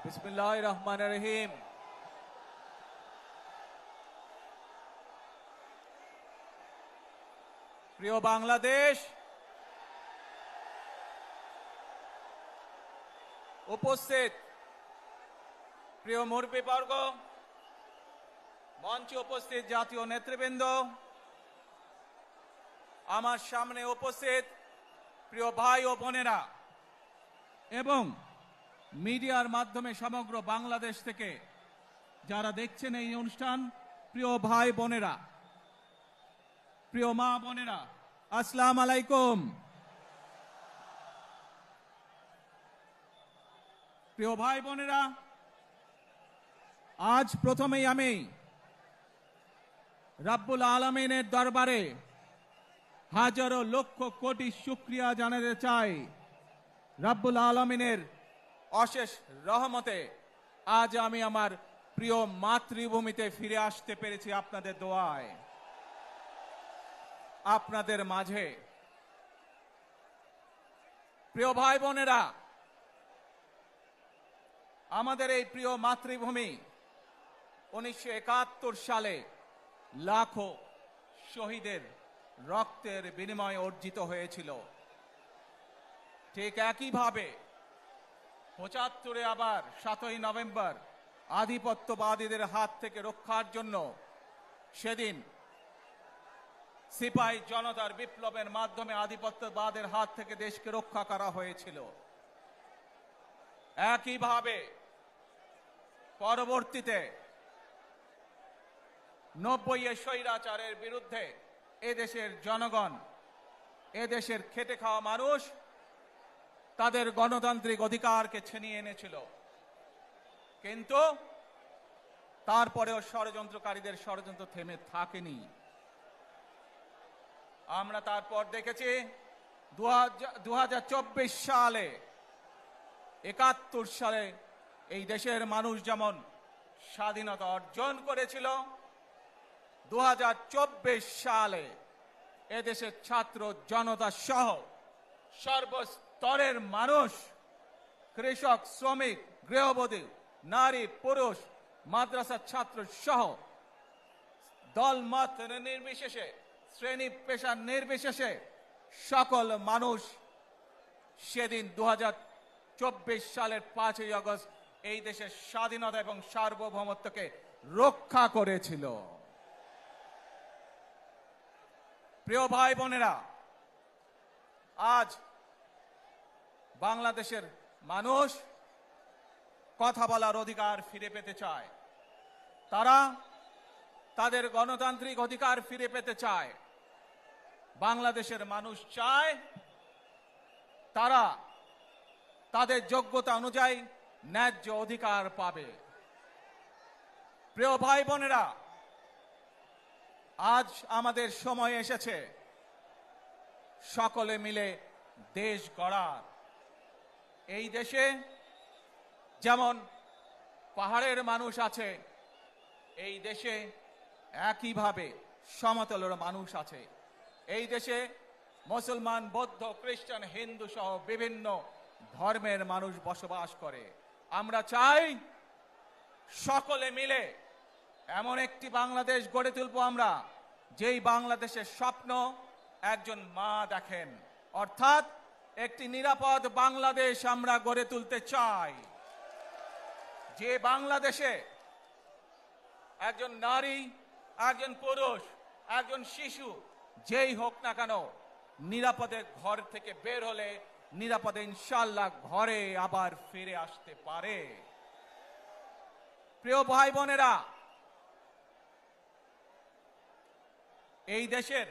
বিসমিল্লাহির রহমানির রহিম। প্রিয় বাংলাদেশ, উপস্থিত প্রিয় মুরব্বীবর্গ, মঞ্চে উপস্থিত জাতীয় নেতৃবৃন্দ, আমার সামনে উপস্থিত প্রিয় ভাই ও বোনেরা এবং মিডিয়ার মাধ্যমে সমগ্র বাংলাদেশ থেকে যারা দেখছেন এই অনুষ্ঠান, প্রিয় ভাই বোনেরা, প্রিয় মা বোনেরা, আসসালামু আলাইকুম। প্রিয় ভাই বোনেরা, আজ প্রথমেই আমি রাব্বুল আলামিনের দরবারে হাজারো লক্ষ কোটি শুকরিয়া জানাতে চাই। রাব্বুল আলামিনের অশেষ রহমতে আজ আমি আমার প্রিয় মাতৃভূমিতে ফিরে আসতে পেরেছি আপনাদের দোয়ায়, আপনাদের মাঝে। প্রিয় ভাই বোনেরা, আমাদের এই প্রিয় মাতৃভূমি 1971 সালে লাখো শহীদের রক্তের বিনিময়ে অর্জিত হয়েছিল। ঠিক একইভাবে 75-এ আবার 7ই নভেম্বর আধিপত্যবাদীদের হাত থেকে রক্ষার জন্য সেদিন সিপাহী জনতার বিপ্লবের মাধ্যমে আধিপত্যবাদের হাত থেকে দেশকে রক্ষা করা হয়েছিল। একইভাবে পরবর্তীতে 90-এ স্বৈরাচারের বিরুদ্ধে এদেশের জনগণ, এদেশের খেটে খাওয়া মানুষ তাদের গণতান্ত্রিক অধিকারকে ছিনিয়ে এনেছিল। কিন্তু তারপরেও ষড়যন্ত্রকারীদের ষড়যন্ত্র থেমে থাকেনি। আমরা তারপর দেখেছি 2024 সালে, 71 সালে এই দেশের মানুষ যেমন স্বাধীনতা অর্জন করেছিল, 2024 সালে এদেশের ছাত্র জনতা সহ সর্বস্তরের মানুষ, কৃষক, শ্রমিক, গৃহবধূ, নারী, পুরুষ, মাদ্রাসার ছাত্র সহ দলমত নির্বিশেষে, শ্রেণী পেশা নির্বিশেষে সকল মানুষ সেদিন 2024 সালের 5ই আগস্ট এই দেশের স্বাধীনতা এবং সার্বভৌমত্বকে রক্ষা করেছিল। প্রিয় ভাই বোনেরা, আজ বাংলাদেশের মানুষ কথা বলার অধিকার ফিরে পেতে চায়, তারা তাদের গণতান্ত্রিক অধিকার ফিরে পেতে চায়। বাংলাদেশের মানুষ চায় তারা তাদের যোগ্যতা অনুযায়ী ন্যায্য অধিকার পাবে। প্রিয় ভাই বোনেরা, আজ আমাদের সময় এসেছে সকলে মিলে দেশ গড়ার। এই দেশে যেমন পাহাড়ের মানুষ আছে, এই দেশে একইভাবে সমতলের মানুষ আছে। এই দেশে মুসলমান, বৌদ্ধ, খ্রিস্টান, হিন্দু সহ বিভিন্ন ধর্মের মানুষ বসবাস করে। আমরা চাই সকলে মিলে এমন একটি বাংলাদেশ গড়ে তুলব আমরা, যেই বাংলাদেশের স্বপ্ন একজন মা দেখেন, অর্থাৎ একটি নিরাপদ বাংলাদেশ আমরা গড়ে তুলতে চাই। যে বাংলাদেশে একজন নারী, একজন পুরুষ, একজন শিশু যেই হোক না কেন, নিরাপদে ঘর থেকে বের হলে নিরাপদে ইনশাআল্লাহ ঘরে আবার ফিরে আসতে পারে। প্রিয় ভাই বোনেরা, এই দেশের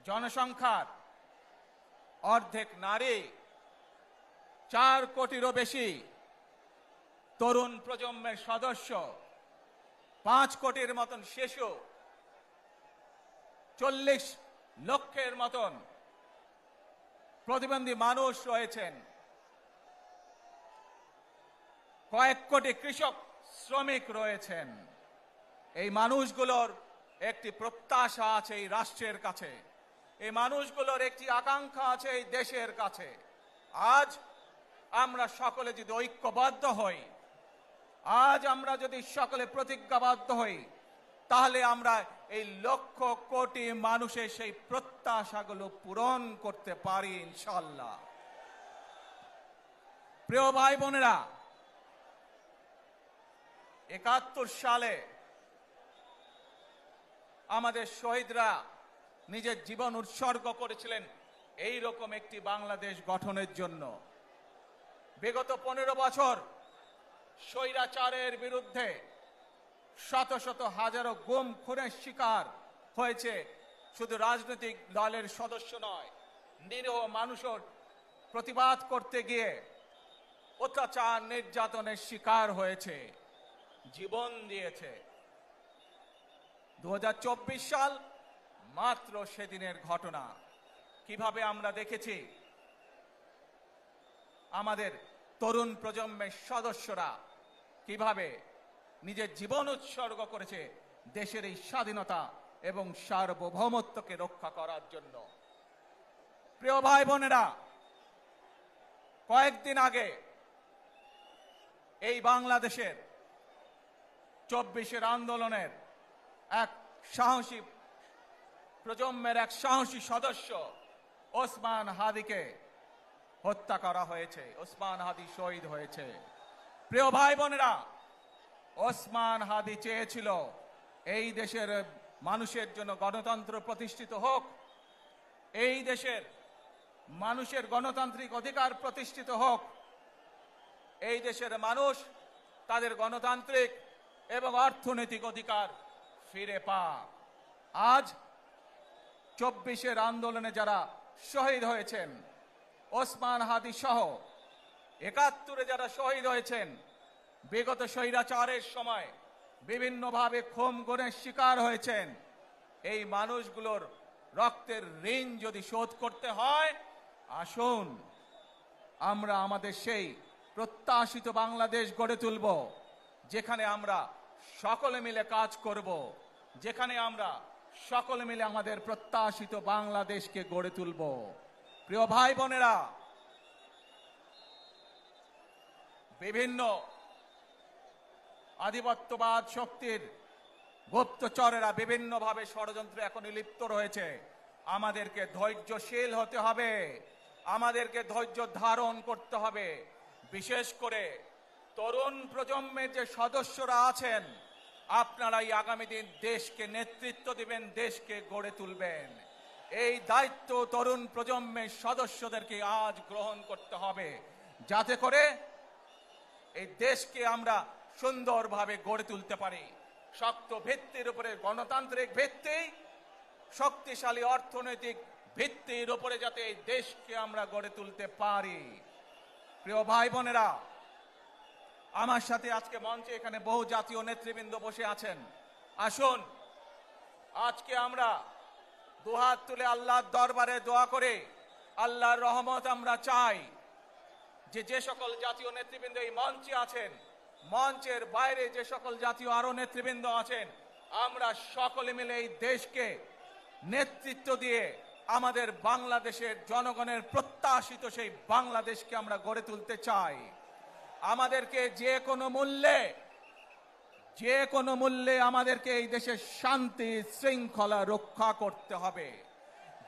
জনসংখ্যার অর্ধেক নারী, 4 কোটিরও বেশি তরুণ প্রজন্মের সদস্য, 5 কোটির মতন শিশু, 40 লক্ষের মতন প্রতিবন্ধী মানুষ রয়েছেন, কয়েক কোটি কৃষক, শ্রমিক রয়েছেন। এই মানুষগুলোর একটি প্রত্যাশা আছে এই রাষ্ট্রের কাছে, এই মানুষগুলোর একটি আকাঙ্ক্ষা আছে এই দেশের কাছে। আজ আমরা সকলে যদি ঐক্যবদ্ধ হই, আজ আমরা যদি সকলে প্রতিজ্ঞাবদ্ধ হই, তাহলে আমরা এই লক্ষ কোটি মানুষের সেই প্রত্যাশাগুলো পূরণ করতে পারি ইনশাআল্লাহ। প্রিয় ভাই বোনেরা, ৭১ সালে আমাদের শহীদরা নিজের জীবন উৎসর্গ করেছিলেন এই রকম একটি বাংলাদেশ গঠনের জন্য। বিগত 15 বছর স্বৈরাচারের বিরুদ্ধে শত শত হাজারো গুম খুনের শিকার হয়েছে শুধু রাজনৈতিক দলের সদস্য নয়, নিরীহ মানুষের প্রতিবাদ করতে গিয়ে অত্যাচার নির্যাতনের শিকার হয়েছে, জীবন দিয়েছে। 2024 সাল মাত্র সেদিনের ঘটনা। কিভাবে আমরা দেখেছি আমাদের তরুণ প্রজন্মের সদস্যরা কিভাবে নিজের জীবন উৎসর্গ করেছে দেশের এই স্বাধীনতা এবং সার্বভৌমত্বকে রক্ষা করার জন্য। প্রিয় ভাই বোনেরা, কয়েকদিন আগে এই বাংলাদেশের 24-এর আন্দোলনের এক সাহসী প্রজন্মের এক সাহসী সদস্য ওসমান হাদিকে হত্যা করা হয়েছে। ওসমান হাদি শহীদ হয়েছে। প্রিয় ভাই বোনেরা, ওসমান হাদি চেয়েছিল এই দেশের মানুষের জন্য গণতন্ত্র প্রতিষ্ঠিত হোক, এই দেশের মানুষের গণতান্ত্রিক অধিকার প্রতিষ্ঠিত হোক, এই দেশের মানুষ তাদের গণতান্ত্রিক এবং অর্থনৈতিক অধিকার ফিরে পাক। আজ 24-এর আন্দোলনে যারা শহীদ হয়েছেন, ওসমান হাদি সহ ৭১-এ যারা শহীদ হয়েছেন, বিগত স্বৈরাচারের সময় বিভিন্নভাবে খুন গুমের শিকার হয়েছেন, এই মানুষগুলোর রক্তের ঋণ যদি শোধ করতে হয়, আসুন আমরা আমাদের সেই প্রত্যাশিত বাংলাদেশ গড়ে তুলব, যেখানে আমরা সকলে মিলে কাজ করব, যেখানে আমরা সকলে মিলে আমাদের প্রত্যাশিত বাংলাদেশকে গড়ে তুলব। প্রিয় ভাই বোনেরা, বিভিন্ন আধিপত্যবাদ শক্তির গুপ্তচরেরা বিভিন্নভাবে ষড়যন্ত্রে এখনই লিপ্ত রয়েছে। আমাদেরকে ধৈর্যশীল হতে হবে, আমাদেরকে ধৈর্য ধারণ করতে হবে। বিশেষ করে তরুণ প্রজন্মের যে সদস্যরা আছেন, আপনারাই আগামী দিন দেশকে নেতৃত্ব দিবেন, দেশকে গড়ে তুলবেন। এই দায়িত্ব তরুণ প্রজন্মের সদস্যদেরকে আজ গ্রহণ করতে হবে, যাতে করে এই দেশকে আমরা সুন্দরভাবে গড়ে তুলতে পারি। শক্ত ভিত্তির উপরে, গণতান্ত্রিক ভিত্তি, শক্তিশালী অর্থনৈতিক ভিত্তির উপরে যাতে এই দেশকে আমরা গড়ে তুলতে পারি। প্রিয় ভাই বোনেরা, আমার সাথে আজকে মঞ্চে এখানে বহু জাতীয় নেতৃবৃন্দ বসে আছেন। আসুন আজকে আমরা দুহাত তুলে আল্লাহর দরবারে দোয়া করে আল্লাহর রহমত আমরা চাই। যে সকল জাতীয় নেতৃবৃন্দ এই মঞ্চে আছেন, মঞ্চের বাইরে যে সকল জাতীয় আরো নেতৃবৃন্দ আছেন, আমরা সকলে মিলে এই দেশকে নেতৃত্ব দিয়ে আমাদের বাংলাদেশের জনগণের প্রত্যাশিত সেই বাংলাদেশকে আমরা গড়ে তুলতে চাই। আমাদেরকে যে কোনো মূল্যে আমাদেরকে এই দেশের শান্তি শৃঙ্খলা রক্ষা করতে হবে।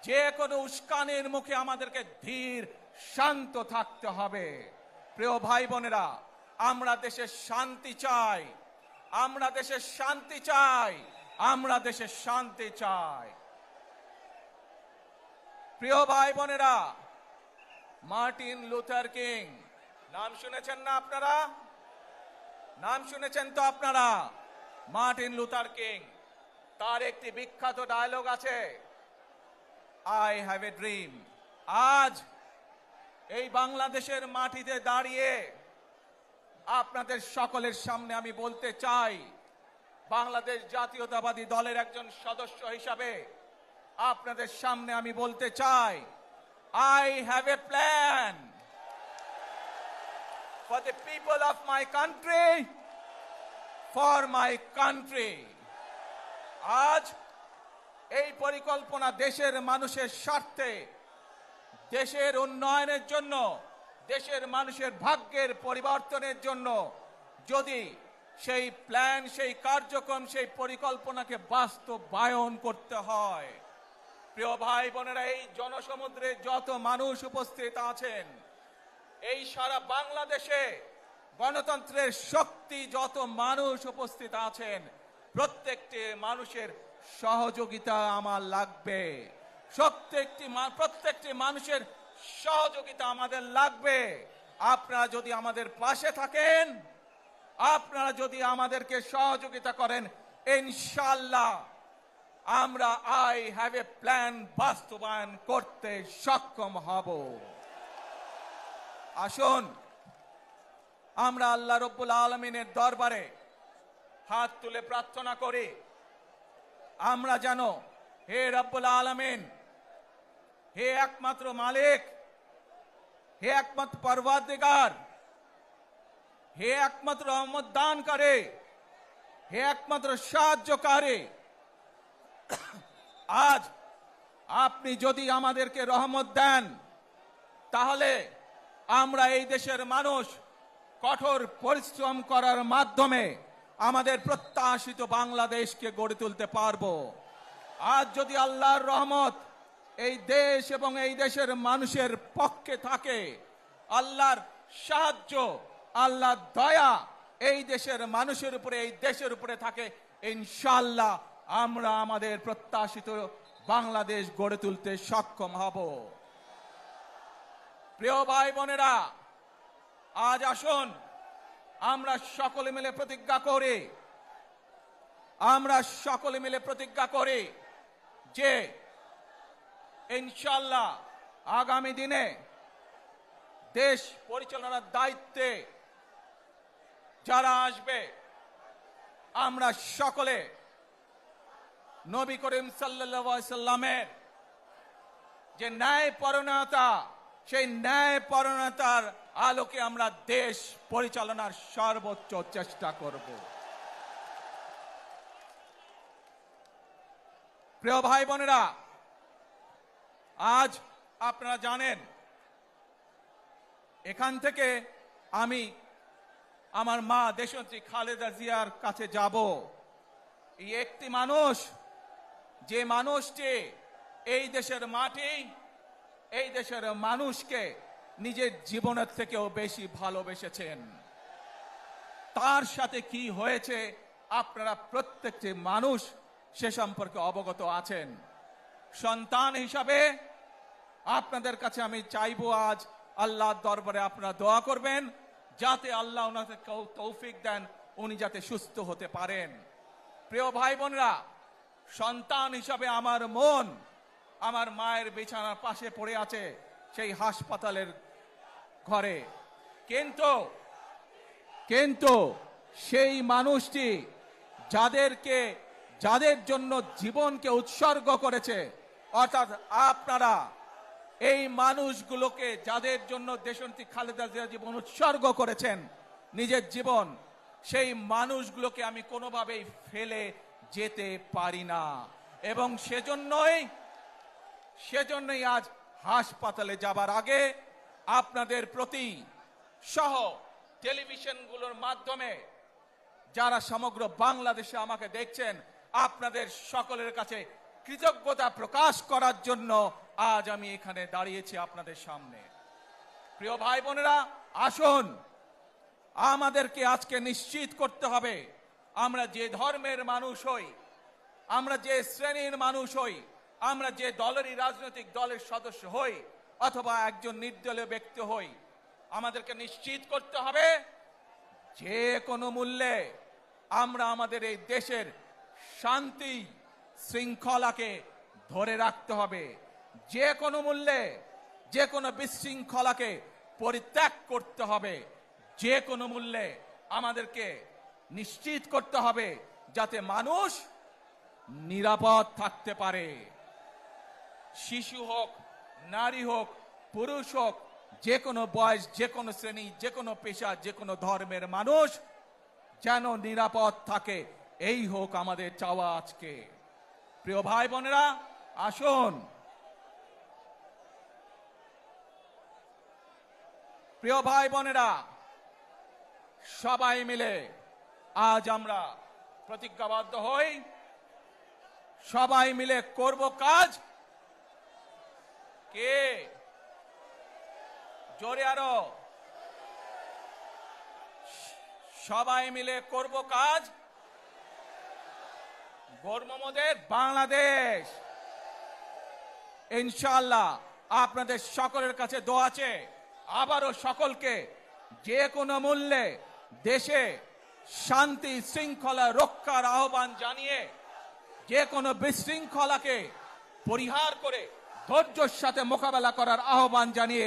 যে কোনো উস্কানির মুখে আমাদেরকে ধীর শান্ত থাকতে হবে। প্রিয় ভাই বোনেরা, আমরা দেশের শান্তি চাই, আমরা দেশের শান্তি চাই, আমরা দেশের শান্তি চাই। প্রিয় ভাই বোনেরা, মার্টিন লুথার কিং নাম শুনেছেন না আপনারা? নাম শুনেছেন তো আপনারা? মার্টিন লুথার কিং, তার একটি বিখ্যাত ডায়লগ আছে, আই হ্যাভ এ ড্রিম। আজ এই বাংলাদেশের মাটিতে দাঁড়িয়ে আপনাদের সকলের সামনে আমি বলতে চাই, বাংলাদেশ জাতীয়তাবাদী দলের একজন সদস্য হিসাবে আপনাদের সামনে আমি বলতে চাই, I have a plan for the people of my country, for my country. আজ এই পরিকল্পনা দেশের মানুষের স্বার্থে, দেশের উন্নয়নের জন্য, দেশের মানুষের ভাগ্যের পরিবর্তনের জন্য যদি সেই প্ল্যান, সেই কার্যক্রম, সেই পরিকল্পনাকে বাস্তবায়ন করতে হয়, প্রিয় ভাই বোনেরা, এই জনসমুদ্রে যত মানুষ উপস্থিত আছেন, এই সারা বাংলাদেশে গণতন্ত্রের শক্তি যত মানুষ উপস্থিত আছেন, প্রত্যেকটি মানুষের সহযোগিতা আমার লাগবে। প্রত্যেকটি মানুষের সহযোগিতা আমাদের লাগবে। আপনারা যদি আমাদের পাশে থাকেন, আপনারা যদি আমাদেরকে সহযোগিতা করেন, ইনশাআল্লাহ আমরা আই হ্যাভ এ প্ল্যান বাস্তবায়ন করতে সক্ষম হব। আসুন আমরা আল্লাহ রব্বুল আলামিনের দরবারে হাত তুলে প্রার্থনা করি, আমরা যেন, হে রব্বুল আলামিন, হে একমাত্র মালিক, হে একমাত্র পরওয়ারদিগার, হে একমাত্র রহমত দানকারী, হে একমাত্র সাহায্যকারী, আজ আপনি যদি আমাদেরকে রহমত দেন, তাহলে আমরা এই দেশের মানুষ কঠোর পরিশ্রম করার মাধ্যমে আমাদের প্রত্যাশিত বাংলাদেশকে গড়ে তুলতে পারবো। আজ যদি আল্লাহর রহমত এই দেশ এবং এই দেশের মানুষের পক্ষে থাকে, আল্লাহর সাহায্য, আল্লাহর দয়া এই দেশের মানুষের উপরে, এই দেশের উপরে থাকে, ইনশাআল্লাহ আমরা আমাদের প্রত্যাশিত বাংলাদেশ গড়ে তুলতে সক্ষম হব। প্রিয় ভাই বোনেরা, আজ আসুন আমরা সকলে মিলে প্রতিজ্ঞা করি, যে ইনশাআল্লাহ আগামী দিনে দেশ পরিচালনার দায়িত্বে যারা আসবে, আমরা সকলে নবী করিম সাল্লাল্লাহু আলাইহি সাল্লামের যে ন্যায়পরায়ণতা, সেই ন্যায়পরায়ণতার আলোকে আমরা দেশ পরিচালনার সর্বোচ্চ চেষ্টা করব। প্রিয় ভাই বোনেরা, আজ আপনারা জানেন, এখান থেকে আমি আমার মা দেশনেত্রী খালেদা জিয়ার কাছে যাব। এই একটি মানুষ, যে মানুষটি এই দেশের মাটি, এই দেশের মানুষকে নিজের জীবনের থেকেও বেশি ভালোবেসেছেন। তার সাথে কি হয়েছে আপনারা প্রত্যেকটি মানুষ সে সম্পর্কে অবগত আছেন। সন্তান হিসাবে আপনাদের কাছে আমি চাইবো, আজ আল্লাহর দরবারে আপনারা দোয়া করবেন, যাতে আল্লাহ ওনাকে তৌফিক দেন, উনি যাতে সুস্থ হতে পারেন। প্রিয় ভাই বোনরা, সন্তান হিসাবে আমার মন আমার মায়ের বিছানার পাশে পড়ে আছে সেই হাসপাতালের ঘরে, কিন্তু সেই মানুষটি যাদের জন্য জীবনকে উৎসর্গ করেছে, অর্থাৎ আপনারা এই মানুষগুলোকে, যাদের জন্য দেশনেত্রী খালেদা জিয়া জীবন উৎসর্গ করেছেন, নিজের জীবন, সেই মানুষগুলোকে আমি কোনোভাবেই ফেলে যেতে পারি না। এবং সেজন্যই আজ হাসপাতালে যাবার আগে আপনাদের প্রতি সহ টেলিভিশনগুলোর মাধ্যমে যারা সমগ্র বাংলাদেশে আমাকে দেখছেন, আপনাদের সকলের কাছে কৃতজ্ঞতা প্রকাশ করার জন্য আজ আমি এখানে দাঁড়িয়েছি আপনাদের সামনে। প্রিয় ভাই বোনেরা, আসুন আমাদেরকে আজকে নিশ্চিত করতে হবে, আমরা যে ধর্মের মানুষ হই, আমরা যে শ্রেণীর মানুষ হই, আমরা যে দলেরই রাজনৈতিক দলের সদস্য হই অথবা একজন নির্দলীয় ব্যক্তি হই, আমাদেরকে নিশ্চিত করতে হবে যে কোনো মূল্যে আমরা আমাদের এই দেশের শান্তি শৃঙ্খলাকে ধরে রাখতে হবে। যে কোনো মূল্যে যে কোনো বিশৃঙ্খলাকে পরিত্যাগ করতে হবে। যে কোনো মূল্যে আমাদেরকে নিশ্চিত করতে হবে যাতে মানুষ নিরাপদ থাকতে পারে। শিশু হোক, নারী হোক, পুরুষ হোক, যে কোনো বয়স, যে কোনো শ্রেণী, যে কোনো পেশা, যে কোনো ধর্মের মানুষ যেন নিরাপদ থাকে, এই হোক আমাদের চাওয়া আজকে। প্রিয় ভাই বোনেরা, আসুন প্রিয় ভাই বোনেরা, সবাই মিলে আজ আমরা প্রতিজ্ঞাবদ্ধ হই, সবাই মিলে করব কাজ। কে জোরে আরো, সবাই মিলে করব কাজ, গর্ব মোদের বাংলাদেশ। ইনশাআল্লাহ আপনাদের সকলের কাছে দোয়া আছে, আবারও সকলকে যে কোনো মূল্যে দেশে শান্তি শৃঙ্খলা রক্ষার আহ্বান জানিয়ে যে কোনো বিশৃঙ্খলাকে পরিহার করে ধৈর্যের সাথে মোকাবেলা করার আহ্বান জানিয়ে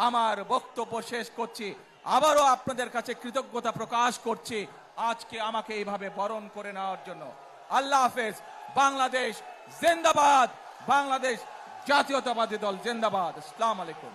আমার বক্তব্য শেষ করছি। আবারও আপনাদের কাছে কৃতজ্ঞতা প্রকাশ করছি আজকে আমাকে এইভাবে বরণ করে নেওয়ার জন্য। আল্লাহ হাফেজ। বাংলাদেশ জিন্দাবাদ, বাংলাদেশ জাতীয়তাবাদী দল জিন্দাবাদ। আসসালামু আলাইকুম।